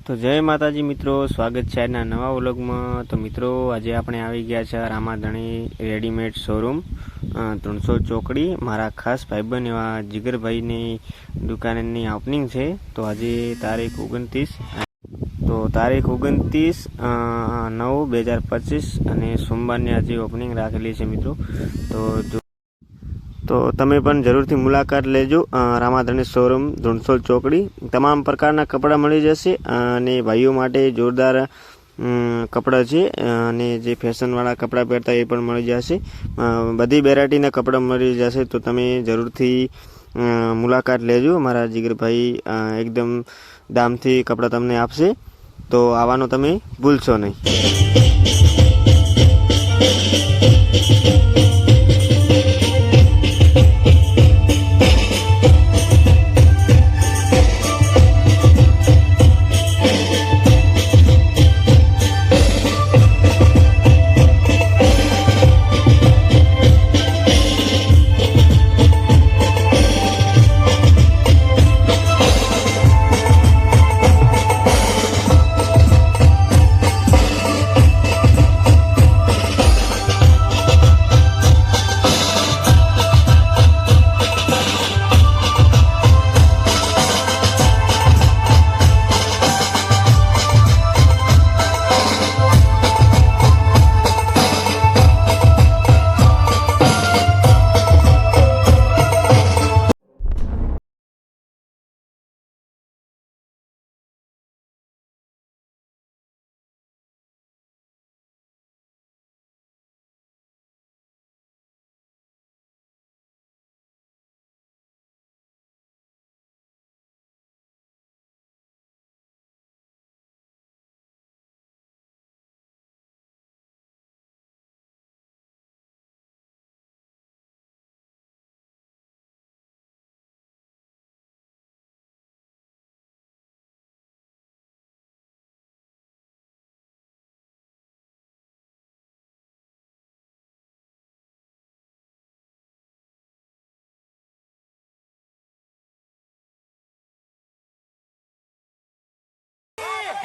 તો જય માતાજી મિત્રો, સ્વાગત છે આજના નવા વ્લોગમાં। તો મિત્રો આજે આપણે આવી ગયા છે રામાધણી રેડીમેડ શોરૂમ 300 ચોકડી। મારા ખાસ ભાઈબંધ એવા જીગરભાઈની દુકાનની ઓપનિંગ છે। તો આજે તારીખ 29/9/2025 અને સોમવારની આજે ઓપનિંગ રાખેલી છે મિત્રો। તો તમે પણ જરૂરથી મુલાકાત લેજો। રામાધણી શોરૂમ 300 ચોકડી તમામ પ્રકારના કપડાં મળી જશે અને ભાઈઓ માટે જોરદાર કપડાં છે અને જે ફેશનવાળા કપડાં પહેરતા એ પણ મળી જશે। બધી વેરાયટીના કપડાં મળી જશે, તો તમે જરૂરથી મુલાકાત લેજો। મારા જીગરભાઈ એકદમ દામથી કપડાં તમને આપશે, તો આવવાનું તમે ભૂલશો નહીં।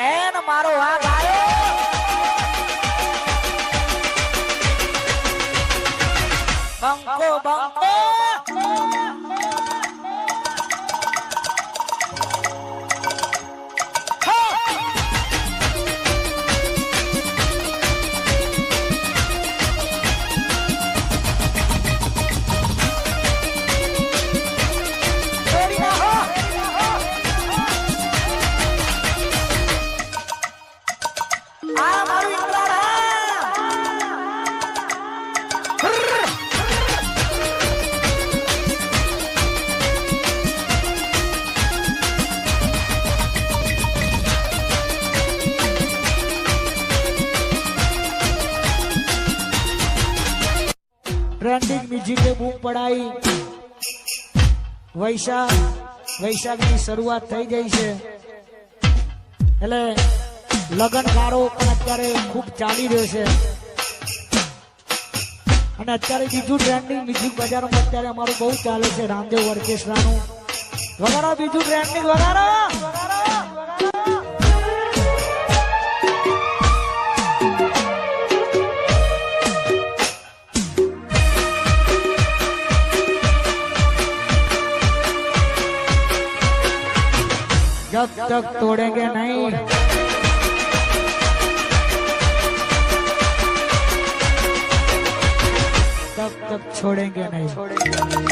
એન મારો વાઘ આવ્યો બંકો બંકો ट्रेंडिंग म्यूजिक बूम पड़ाई। वैशाखની શરૂઆત થઈ ગઈ છે, એટલે લગનગાળો પણ અત્યારે ખૂબ ચાલી રહ્યો છે અને અત્યારે બીજું ટ્રેન્ડિંગ મ્યુઝિક બજારમાં અત્યારે અમારું બહુ ચાલે છે, રામદેવ ઓર્કેસ્ટ્રાનું વગાડો। બીજું ટ્રેન્ડિંગ વગાડો। जब तक तोड़ेंगे नहीं, तब तक छोड़ेंगे नहीं।